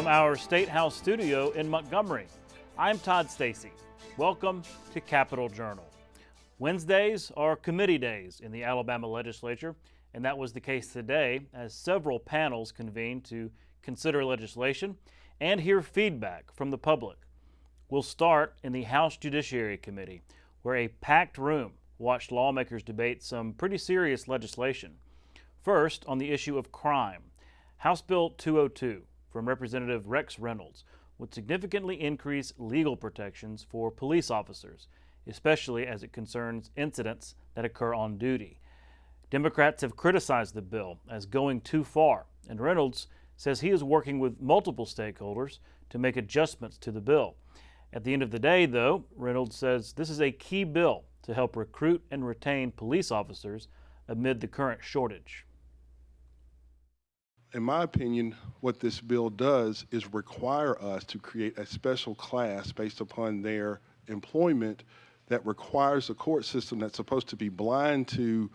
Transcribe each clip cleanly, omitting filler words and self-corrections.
our State House studio in Montgomery, I'm Todd Stacy. Welcome to Capitol Journal. Wednesdays are committee days in the Alabama legislature, and that was the case today as several panels convened to consider legislation and hear feedback from the public. We'll start in the House Judiciary Committee, where a packed room watched lawmakers debate some pretty serious legislation. First, on the issue of crime, House Bill 202 from Representative Rex Reynolds would significantly increase legal protections for police officers, especially as it concerns incidents that occur on duty. Democrats have criticized the bill as going too far, and Reynolds says he is working with multiple stakeholders to make adjustments to the bill. At the end of the day, though, Reynolds says this is a key bill to help recruit and retain police officers amid the current shortage. In my opinion, what this bill does is require us to create a special class based upon their employment that requires a court system that's supposed to be blind to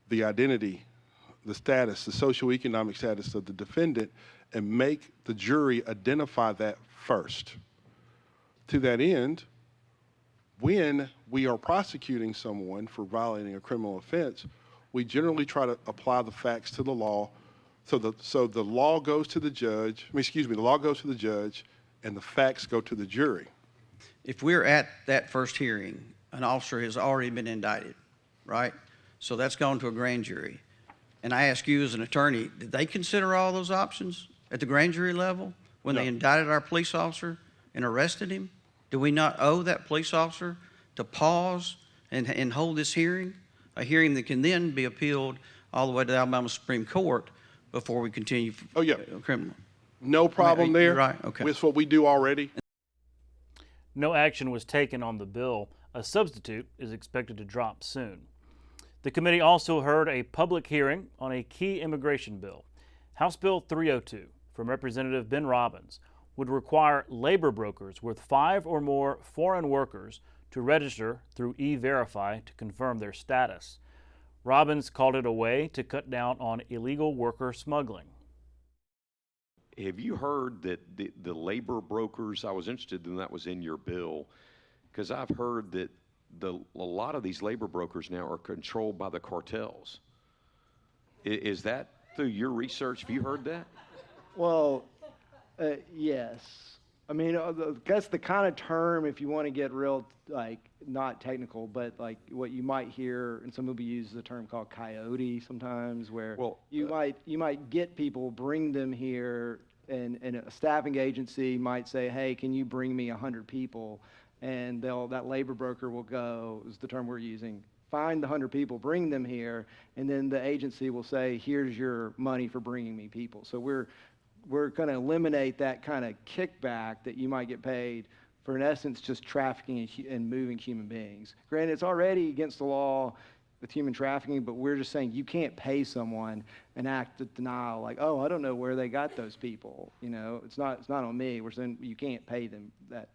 the identity, the status, the socioeconomic status of the defendant, and make the jury identify that first. To that end, when we are prosecuting someone for violating a criminal offense, we generally try to apply the facts to the law. So the law goes to the judge, the law goes to the judge and the facts go to the jury. If we're at that first hearing, an officer has already been indicted, right? So that's gone to a grand jury. And I ask you as an attorney, did they consider all those options at the grand jury level when they indicted our police officer and arrested him? Do we not owe that police officer to pause and hold this hearing? A hearing that can then be appealed all the way to the Alabama Supreme Court before we continue criminal. No problem there. Right, okay. With what we do already. No action was taken on the bill. A substitute is expected to drop soon. The committee also heard a public hearing on a key immigration bill. House Bill 302 from Representative Ben Robbins would require labor brokers with 5 or more foreign workers to register through E-Verify to confirm their status. Robbins called it a way to cut down on illegal worker smuggling. Have you heard that the labor brokers, I was interested in that was in your bill, because I've heard that a lot of these labor brokers now are controlled by the cartels. Is that through your research? Have you heard that? Well, yes. I mean, that's the kind of term, if you want to get real, like, not technical, but like what you might hear, and some people use the term called coyote sometimes, where you might get people, bring them here, and a staffing agency might say, hey, can you bring me 100 people? And that labor broker will go, is the term we're using, find the 100 people, bring them here, and then the agency will say, here's your money for bringing me people. So we're going to eliminate that kind of kickback that you might get paid for, in essence, just trafficking and moving human beings. Granted, it's already against the law with human trafficking, but we're just saying you can't pay someone and act of denial, like, oh, I don't know where they got those people. You know, it's not on me. We're saying you can't pay them that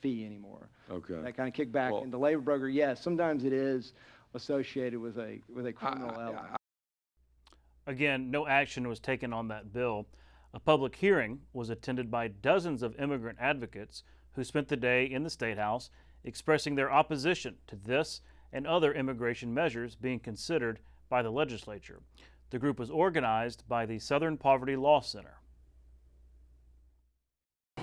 fee anymore. Okay. That kind of kickback. And the labor broker, yes, sometimes it is associated with a criminal element. Again, no action was taken on that bill. A public hearing was attended by dozens of immigrant advocates who spent the day in the State House expressing their opposition to this and other immigration measures being considered by the legislature. The group was organized by the Southern Poverty Law Center.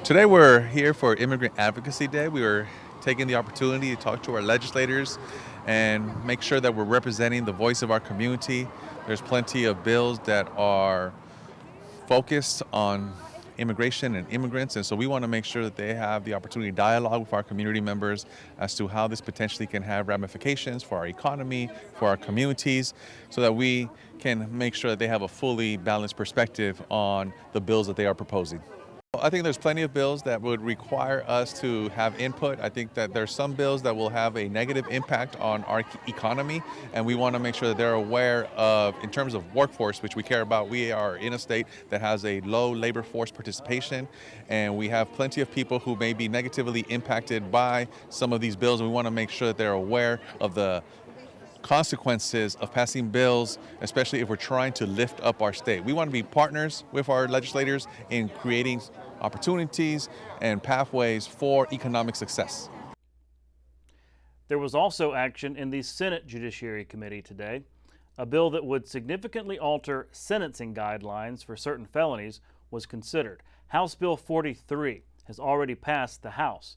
Today we're here for Immigrant Advocacy Day. We were taking the opportunity to talk to our legislators and make sure that we're representing the voice of our community. There's plenty of bills that are focused on immigration and immigrants, and so we want to make sure that they have the opportunity to dialogue with our community members as to how this potentially can have ramifications for our economy, for our communities, so that we can make sure that they have a fully balanced perspective on the bills that they are proposing. I think there's plenty of bills that would require us to have input. I think that there's some bills that will have a negative impact on our economy, and we want to make sure that they're aware of, in terms of workforce, which we care about, we are in a state that has a low labor force participation, and we have plenty of people who may be negatively impacted by some of these bills, and we want to make sure that they're aware of the consequences of passing bills, especially if we're trying to lift up our state. We want to be partners with our legislators in creating opportunities and pathways for economic success. There was also action in the Senate Judiciary Committee today. A bill that would significantly alter sentencing guidelines for certain felonies was considered. House Bill 43 has already passed the House.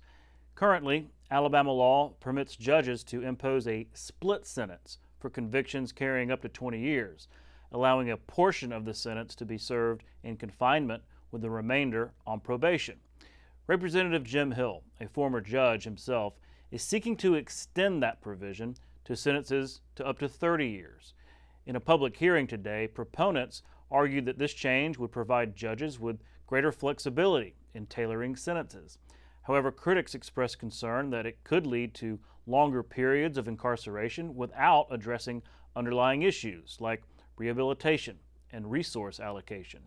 Currently, Alabama law permits judges to impose a split sentence for convictions carrying up to 20 years, allowing a portion of the sentence to be served in confinement with the remainder on probation. Representative Jim Hill, a former judge himself, is seeking to extend that provision to sentences to up to 30 years. In a public hearing today, proponents argued that this change would provide judges with greater flexibility in tailoring sentences. However, critics expressed concern that it could lead to longer periods of incarceration without addressing underlying issues like rehabilitation and resource allocation.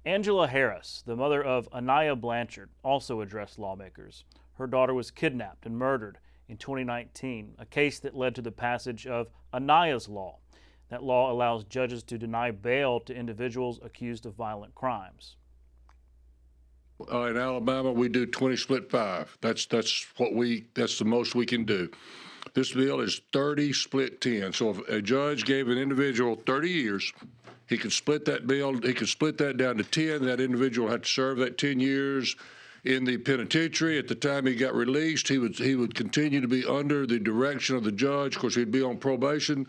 Angela Harris, the mother of Anaya Blanchard, also addressed lawmakers. Her daughter was kidnapped and murdered in 2019, a case that led to the passage of Anaya's Law. That law allows judges to deny bail to individuals accused of violent crimes. In Alabama, we do 20 split 5. That's the most we can do. This bill is 30 split 10. So if a judge gave an individual 30 years, he could split that bill. He could split that down to 10. That individual had to serve that 10 years in the penitentiary. At the time he got released, he would continue to be under the direction of the judge. Of course, he'd be on probation.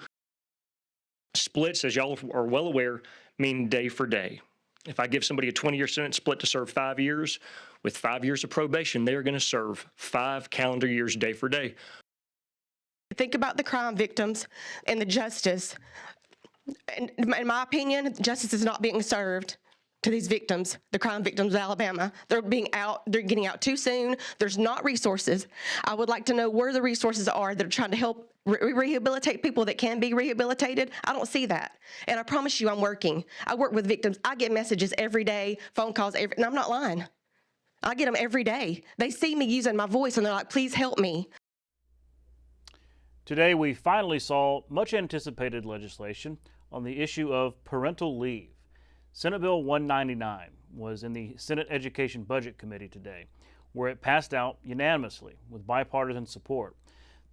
Splits, as y'all are well aware, mean day for day. If I give somebody a 20-year sentence split to serve 5 years, with 5 years of probation, they are going to serve 5 calendar years day for day. Think about the crime victims and the justice. In my opinion, justice is not being served to these victims, the crime victims of Alabama. They're getting out too soon. There's not resources. I would like to know where the resources are that are trying to help rehabilitate people that can be rehabilitated. I don't see that. And I promise you I'm working. I work with victims. I get messages every day, phone calls, and I'm not lying. I get them every day. They see me using my voice and they're like, please help me. Today, we finally saw much anticipated legislation on the issue of parental leave. Senate Bill 199 was in the Senate Education Budget Committee today, where it passed out unanimously with bipartisan support.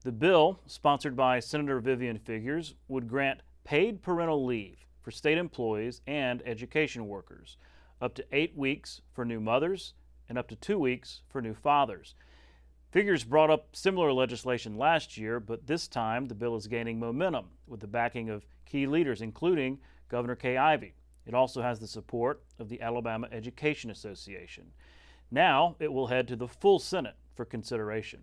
The bill, sponsored by Senator Vivian Figures, would grant paid parental leave for state employees and education workers, up to 8 weeks for new mothers and up to 2 weeks for new fathers. Figures brought up similar legislation last year, but this time the bill is gaining momentum with the backing of key leaders, including Governor Kay Ivey. It also has the support of the Alabama Education Association. Now it will head to the full Senate for consideration.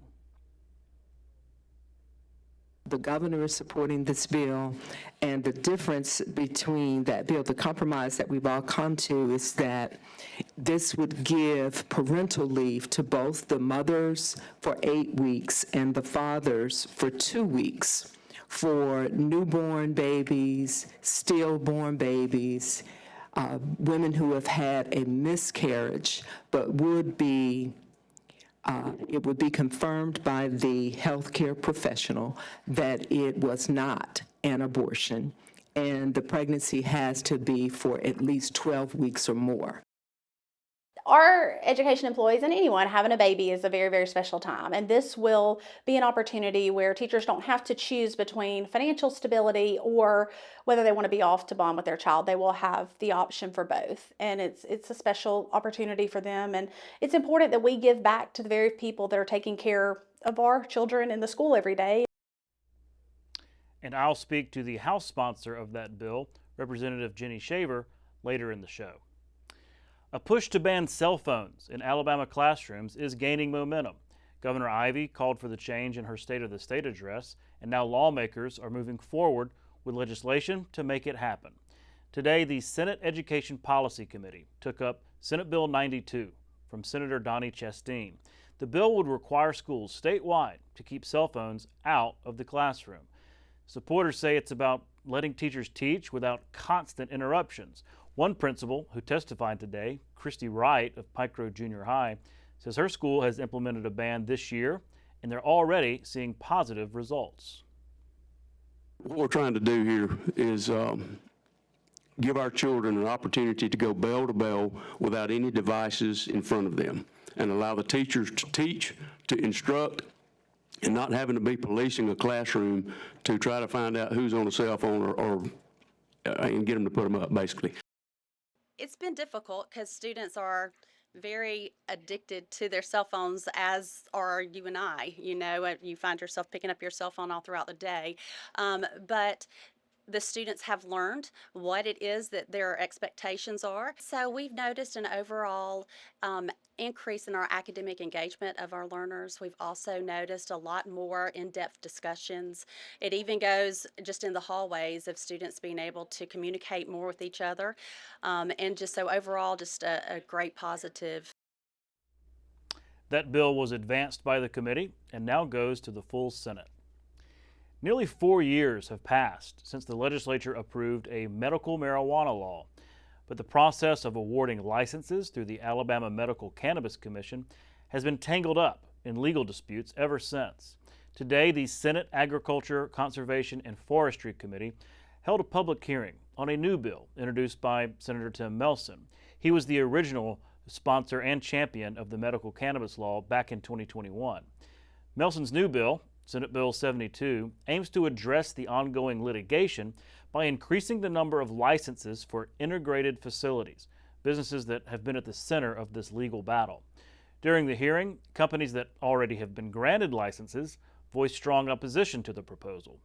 The governor is supporting this bill, and the difference between that bill, the compromise that we've all come to, is that this would give parental leave to both the mothers for 8 weeks and the fathers for 2 weeks for newborn babies, stillborn babies, women who have had a miscarriage but it would be confirmed by the healthcare professional that it was not an abortion, and the pregnancy has to be for at least 12 weeks or more. Our education employees and anyone having a baby is a very, very special time. And this will be an opportunity where teachers don't have to choose between financial stability or whether they want to be off to bond with their child. They will have the option for both. And it's a special opportunity for them. And it's important that we give back to the very people that are taking care of our children in the school every day. And I'll speak to the House sponsor of that bill, Representative Ginny Shaver, later in the show. A push to ban cell phones in Alabama classrooms is gaining momentum. Governor Ivey called for the change in her State of the State address, and now lawmakers are moving forward with legislation to make it happen. Today, the Senate Education Policy Committee took up Senate Bill 92 from Senator Donnie Chasteen. The bill would require schools statewide to keep cell phones out of the classroom. Supporters say it's about letting teachers teach without constant interruptions. One principal who testified today, Christy Wright of Pike Road Junior High, says her school has implemented a ban this year, and they're already seeing positive results. What we're trying to do here is give our children an opportunity to go bell to bell without any devices in front of them, and allow the teachers to teach, to instruct, and not having to be policing a classroom to try to find out who's on a cell phone and get them to put them up, basically. It's been difficult because students are very addicted to their cell phones, as are you and I. You know, you find yourself picking up your cell phone all throughout the day. But the students have learned what it is that their expectations are. So we've noticed an overall increase in our academic engagement of our learners. We've also noticed a lot more in-depth discussions. It even goes just in the hallways of students being able to communicate more with each other. And just so overall, just a great positive. That bill was advanced by the committee and now goes to the full Senate. Nearly 4 years have passed since the legislature approved a medical marijuana law, but the process of awarding licenses through the Alabama Medical Cannabis Commission has been tangled up in legal disputes ever since. Today, the Senate Agriculture, Conservation, and Forestry Committee held a public hearing on a new bill introduced by Senator Tim Melson. He was the original sponsor and champion of the medical cannabis law back in 2021. Melson's new bill, Senate Bill 72, aims to address the ongoing litigation by increasing the number of licenses for integrated facilities, businesses that have been at the center of this legal battle. During the hearing, companies that already have been granted licenses voiced strong opposition to the proposal.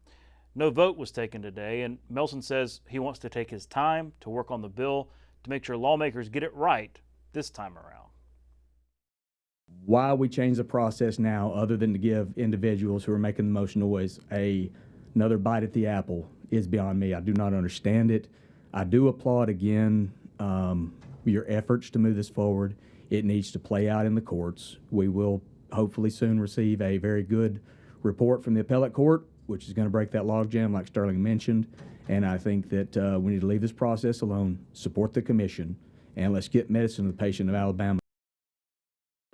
No vote was taken today, and Melson says he wants to take his time to work on the bill to make sure lawmakers get it right this time around. Why we change the process now, other than to give individuals who are making the most noise another bite at the apple, is beyond me. I do not understand it. I do applaud again your efforts to move this forward. It needs to play out in the courts. We will hopefully soon receive a very good report from the appellate court, which is going to break that logjam like Sterling mentioned. And I think that we need to leave this process alone, support the commission, and let's get medicine to the patient of Alabama.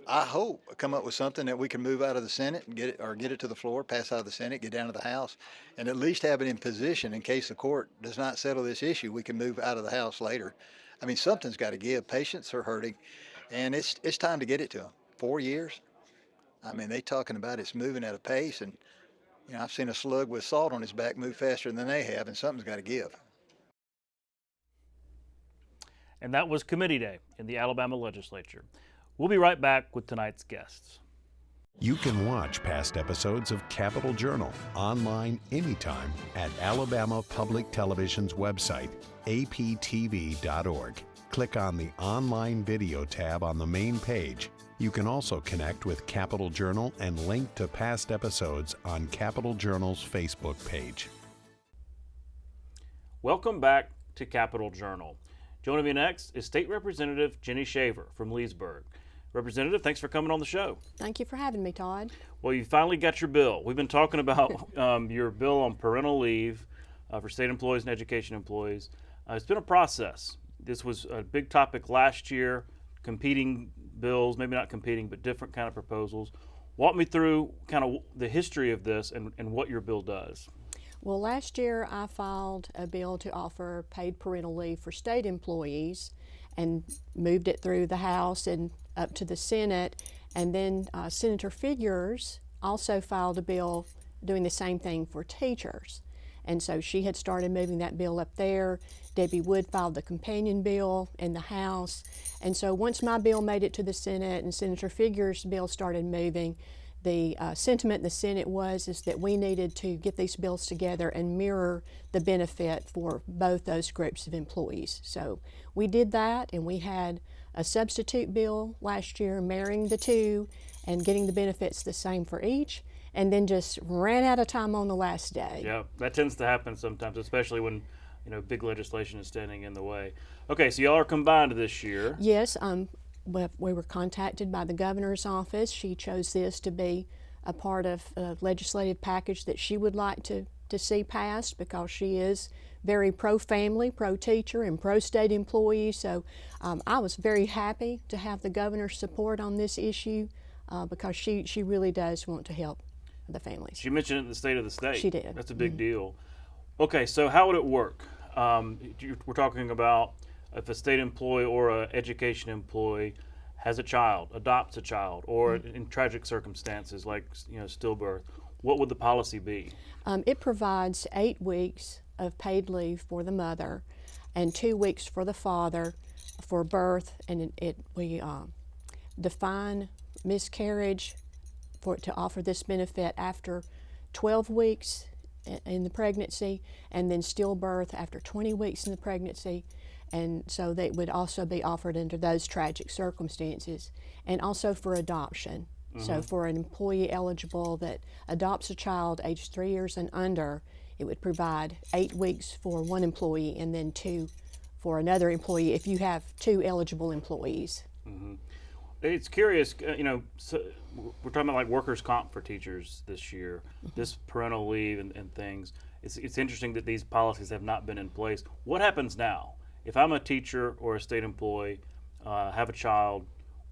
I hope come up with something that we can move out of the Senate and get it to the floor, pass out of the Senate, get down to the House, and at least have it in position in case the court does not settle this issue. We can move out of the House later. I mean, something's got to give. Patients are hurting, and it's time to get it to them. 4 years. I mean, they talking about it's moving at a pace, and you know, I've seen a slug with salt on his back move faster than they have, and something's got to give. And that was Committee Day in the Alabama Legislature. We'll be right back with tonight's guests. You can watch past episodes of Capitol Journal online anytime at Alabama Public Television's website, aptv.org. Click on the Online Video tab on the main page. You can also connect with Capitol Journal and link to past episodes on Capitol Journal's Facebook page. Welcome back to Capitol Journal. Joining me next is State Representative Ginny Shaver from Leesburg. Representative, thanks for coming on the show. Thank you for having me, Todd. Well, you finally got your bill. We've been talking about your bill on parental leave for state employees and education employees. It's been a process. This was a big topic last year, competing bills, maybe not competing, but different kind of proposals. Walk me through kind of the history of this and what your bill does. Well, last year I filed a bill to offer paid parental leave for state employees and moved it through the House and up to the Senate. And then Senator Figures also filed a bill doing the same thing for teachers. And so she had started moving that bill up there. Debbie Wood filed the companion bill in the House. And so once my bill made it to the Senate and Senator Figures' bill started moving, the sentiment in the Senate is that we needed to get these bills together and mirror the benefit for both those groups of employees. So we did that, and we had a substitute bill last year marrying the two and getting the benefits the same for each, and then just ran out of time on the last day. Yeah, that tends to happen sometimes, especially when big legislation is standing in the way. Okay, so y'all are combined this year. Yes, we were contacted by the governor's office. She chose this to be a part of a legislative package that she would like to see passed because she is very pro-family, pro-teacher, and pro-state employee. So I was very happy to have the governor's support on this issue because she really does want to help the families. She mentioned it in the State of the State. She did. That's a big deal. Okay, so how would it work? we're talking about if a state employee or an education employee has a child, adopts a child, or in tragic circumstances like stillbirth, what would the policy be? It provides 8 weeks of paid leave for the mother and 2 weeks for the father for birth, and we define miscarriage to offer this benefit after 12 weeks in the pregnancy, and then stillbirth after 20 weeks in the pregnancy. And so they would also be offered under those tragic circumstances, and also for adoption. So for an employee eligible that adopts a child aged 3 years and under, it would provide 8 weeks for one employee and then 2 for another employee if you have 2 eligible employees. It's curious, so we're talking about like workers' comp for teachers this year, this parental leave and things. It's interesting that these policies have not been in place. What happens now? If I'm a teacher or a state employee, have a child,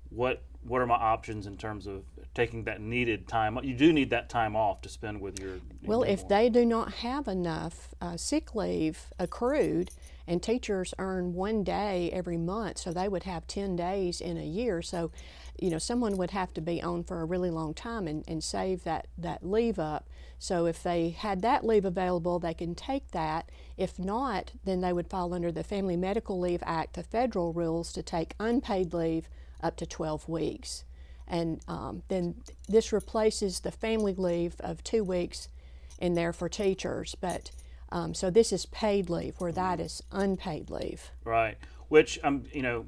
what are my options in terms of taking that needed time? You do need that time off to spend with your Well, newborn. if they do not have enough sick leave accrued, and teachers earn 1 day every month, so they would have 10 days in a year. So, someone would have to be on for a really long time and save that leave up. So if they had that leave available, they can take that. If not, then they would fall under the Family Medical Leave Act, the federal rules, to take unpaid leave up to 12 weeks. And then this replaces the family leave of 2 weeks in there for teachers. But so this is paid leave, where that is unpaid leave. Right. Which I'm,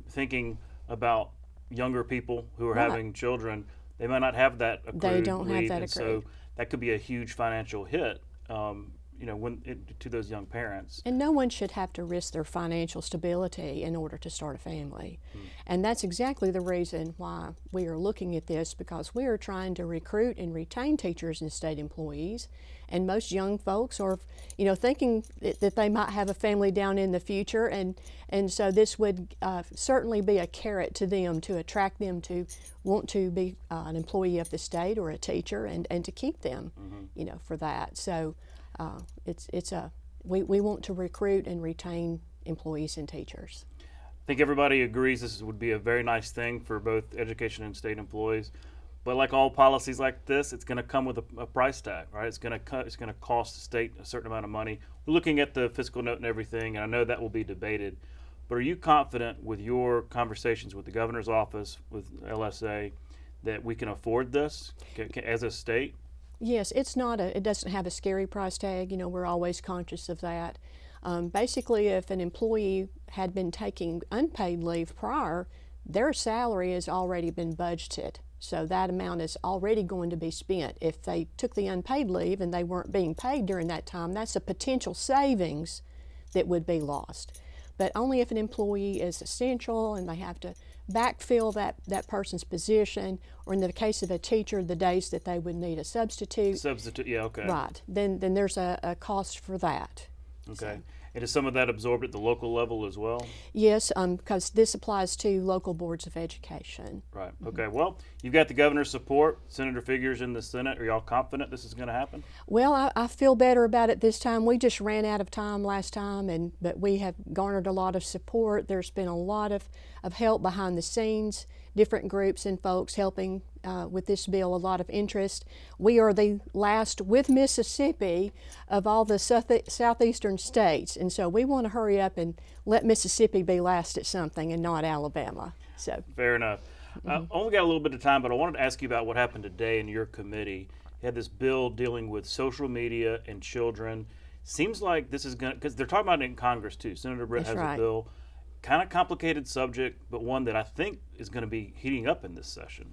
thinking about younger people who are having children. They might not have that accrued They don't have leave, that and accrued. so that could be a huge financial hit, to those young parents. And no one should have to risk their financial stability in order to start a family. And that's exactly the reason why we are looking at this, because we are trying to recruit and retain teachers and state employees. And most young folks are, thinking that they might have a family down in the future. And so this would certainly be a carrot to them to attract them to want to be an employee of the state or a teacher, and to keep them, for that. So we want to recruit and retain employees and teachers. I think everybody agrees this would be a very nice thing for both education and state employees. But like all policies like this, it's going to come with a price tag, right? It's going to cost the state a certain amount of money. We're looking at the fiscal note and everything, and I know that will be debated. But are you confident with your conversations with the governor's office, with LSA, that we can afford this as a state? Yes, it doesn't have a scary price tag. We're always conscious of that. Basically, if an employee had been taking unpaid leave prior, their salary has already been budgeted. So that amount is already going to be spent. If they took the unpaid leave and they weren't being paid during that time, that's a potential savings that would be lost. But only if an employee is essential and they have to backfill that person's position, or in the case of a teacher, the days that they would need a substitute. Yeah, okay. Right, then there's a cost for that. Okay. So. And is some of that absorbed at the local level as well? Yes, because this applies to local boards of education. Right. Okay. Well, you've got the governor's support. Senator Figures in the Senate. Are y'all confident this is going to happen? Well, I feel better about it this time. We just ran out of time last time, but we have garnered a lot of support. There's been a lot of help behind the scenes, different groups and folks helping with this bill, a lot of interest. We are the last, with Mississippi, of all the southeastern states, and so we want to hurry up and let Mississippi be last at something and not Alabama. So fair enough. Only got a little bit of time, but I wanted to ask you about what happened today in your committee. You had this bill dealing with social media and children. Seems like this is going to, because they're talking about it in Congress too. Senator Britt has a bill. Kind of complicated subject, but one that I think is going to be heating up in this session.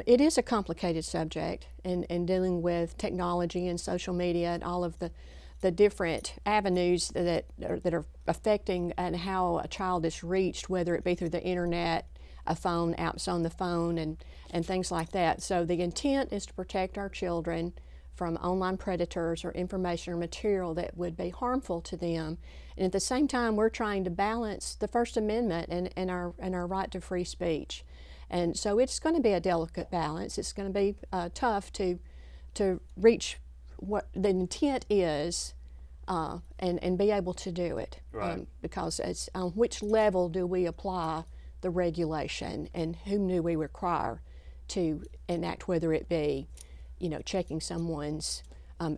It is a complicated subject, and dealing with technology and social media and all of the different avenues that are affecting and how a child is reached, whether it be through the internet, a phone, apps on the phone, and things like that. So the intent is to protect our children from online predators or information or material that would be harmful to them. And at the same time, we're trying to balance the First Amendment and our right to free speech. And so it's going to be a delicate balance. It's going to be tough to reach what the intent is and be able to do it. Right. Because it's on which level do we apply the regulation, and whom do we require to enact, whether it be, checking someone's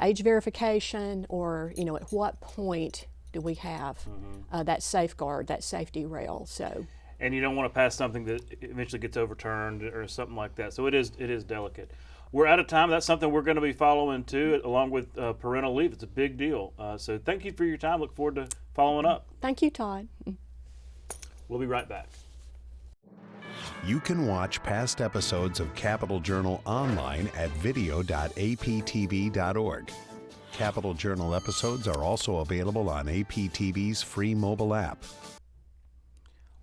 age verification, or, at what point do we have that safeguard, that safety rail. So. And you don't want to pass something that eventually gets overturned or something like that. So it is delicate. We're out of time. That's something we're going to be following too, along with parental leave. It's a big deal. So thank you for your time. Look forward to following up. Thank you, Todd. We'll be right back. You can watch past episodes of Capital Journal online at video.aptv.org. Capital Journal episodes are also available on APTV's free mobile app.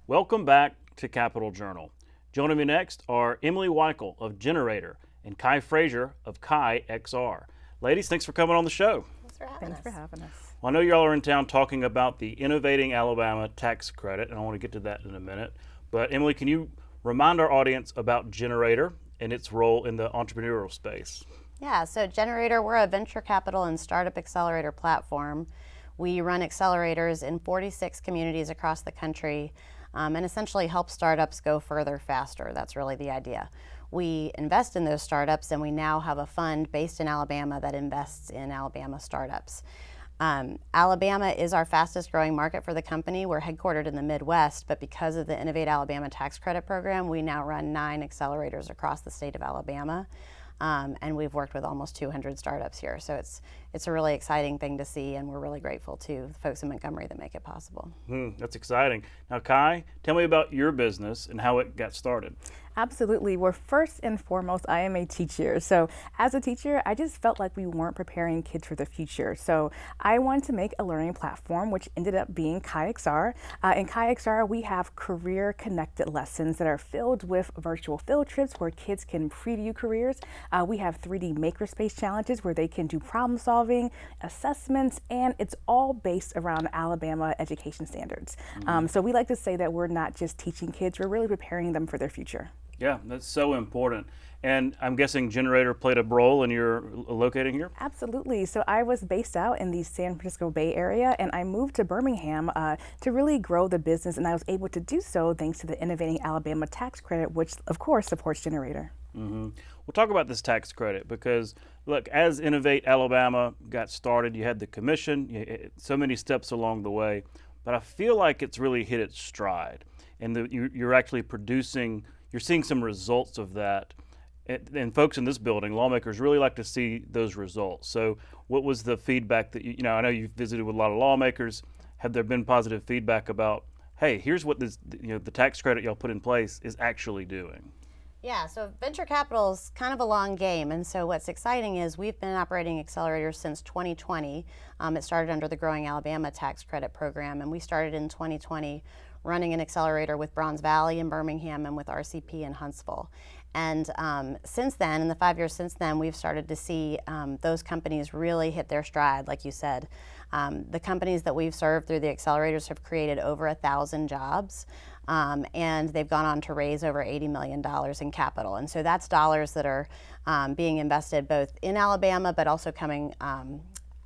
Welcome back to Capital Journal. Joining me next are Emily Wykle of Generator and Kai Frazier of Kai XR. Ladies, thanks for coming on the show. Thanks for having us. Well, I know y'all are in town talking about the Innovating Alabama tax credit, and I want to get to that in a minute. But Emily, can you remind our audience about Generator and its role in the entrepreneurial space? Yeah, so Generator, we're a venture capital and startup accelerator platform. We run accelerators in 46 communities across the country, and essentially help startups go further faster. That's really the idea. We invest in those startups, and we now have a fund based in Alabama that invests in Alabama startups. Alabama is our fastest growing market for the company. We're headquartered in the Midwest, but because of the Innovate Alabama tax credit program, we now run 9 accelerators across the state of Alabama. And we've worked with almost 200 startups here. So it's a really exciting thing to see, and we're really grateful to the folks in Montgomery that make it possible. That's exciting. Now, Kai, tell me about your business and how it got started. Absolutely. Well, first and foremost, I am a teacher. So as a teacher, I just felt like we weren't preparing kids for the future. So I wanted to make a learning platform, which ended up being Kai XR. In Kai XR, we have career-connected lessons that are filled with virtual field trips where kids can preview careers. We have 3D makerspace challenges where they can do problem solving, assessments, and it's all based around Alabama education standards. So we like to say that we're not just teaching kids, we're really preparing them for their future. Yeah, that's so important. And I'm guessing Generator played a role in your locating here? Absolutely. So I was based out in the San Francisco Bay Area, and I moved to Birmingham to really grow the business, and I was able to do so thanks to the Innovating Alabama tax credit, which of course supports Generator. We'll talk about this tax credit because, look, as Innovate Alabama got started, you had the commission, so many steps along the way, but I feel like it's really hit its stride, and you're actually producing. You're seeing some results of that. And folks in this building, lawmakers really like to see those results. So what was the feedback that, I know you've visited with a lot of lawmakers. Have there been positive feedback about, hey, here's what this, the tax credit y'all put in place is actually doing? Yeah, so venture capital is kind of a long game, and so what's exciting is we've been operating accelerators since 2020. It started under the Growing Alabama tax credit program, and we started in 2020 running an accelerator with Bronze Valley in Birmingham and with RCP in Huntsville. And since then, in the 5 years since then, we've started to see those companies really hit their stride, like you said. The companies that we've served through the accelerators have created over 1,000 jobs. And they've gone on to raise over $80 million in capital. And so that's dollars that are being invested both in Alabama, but also coming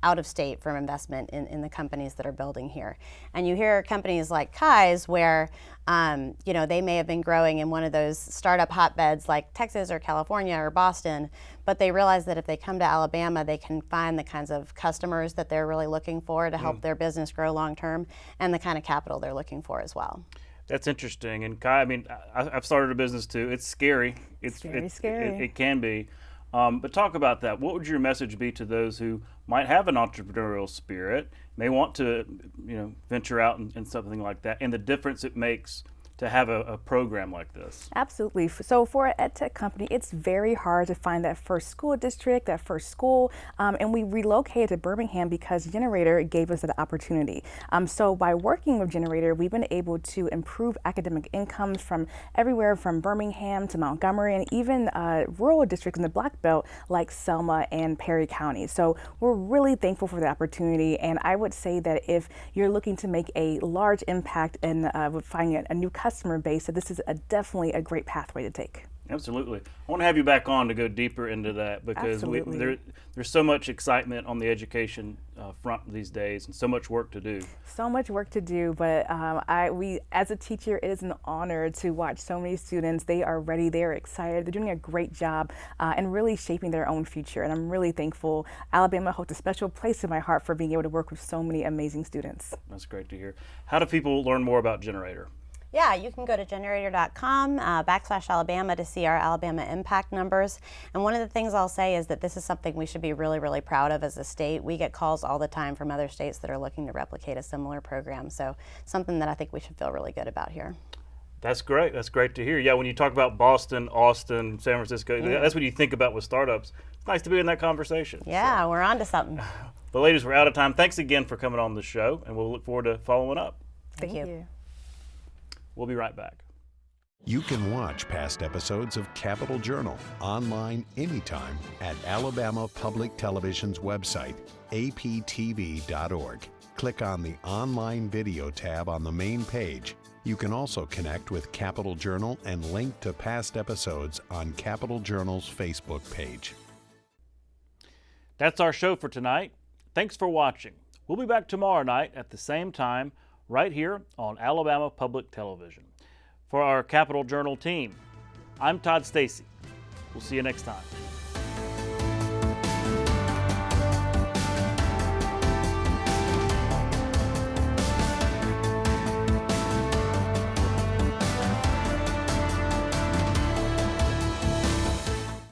out of state from investment in the companies that are building here. And you hear companies like Kai's where, they may have been growing in one of those startup hotbeds like Texas or California or Boston, but they realize that if they come to Alabama, they can find the kinds of customers that they're really looking for to help their business grow long term, and the kind of capital they're looking for as well. That's interesting. And Kai, I mean, I've started a business too. It's scary. It's very scary. It can be. But talk about that. What would your message be to those who might have an entrepreneurial spirit, may want to, venture out in something like that, and the difference it makes to have a program like this? Absolutely. So for an ed tech company, it's very hard to find that first school district, that first school, and we relocated to Birmingham because Generator gave us that opportunity. So by working with Generator, we've been able to improve academic incomes from everywhere from Birmingham to Montgomery, and even rural districts in the Black Belt like Selma and Perry County. So we're really thankful for the opportunity, and I would say that if you're looking to make a large impact in finding a new customer base, so this is definitely a great pathway to take. Absolutely. I want to have you back on to go deeper into that because there's so much excitement on the education front these days and so much work to do. So much work to do, but we, as a teacher, it is an honor to watch so many students. They are ready, they are excited, they're doing a great job and really shaping their own future. And I'm really thankful. Alabama holds a special place in my heart for being able to work with so many amazing students. That's great to hear. How do people learn more about Generator? Yeah, you can go to generator.com /Alabama to see our Alabama impact numbers. And one of the things I'll say is that this is something we should be really, really proud of as a state. We get calls all the time from other states that are looking to replicate a similar program. So something that I think we should feel really good about here. That's great. That's great to hear. Yeah, when you talk about Boston, Austin, San Francisco, that's what you think about with startups. It's nice to be in that conversation. Yeah, we're on to something. But ladies, we're out of time. Thanks again for coming on the show, and we'll look forward to following up. Thank you. We'll be right back. You can watch past episodes of Capital Journal online anytime at Alabama Public Television's website, aptv.org. Click on the Online Video tab on the main page. You can also connect with Capital Journal and link to past episodes on Capital Journal's Facebook page. That's our show for tonight. Thanks for watching. We'll be back tomorrow night at the same time, right here on Alabama Public Television. For our Capital Journal team, I'm Todd Stacy. We'll see you next time.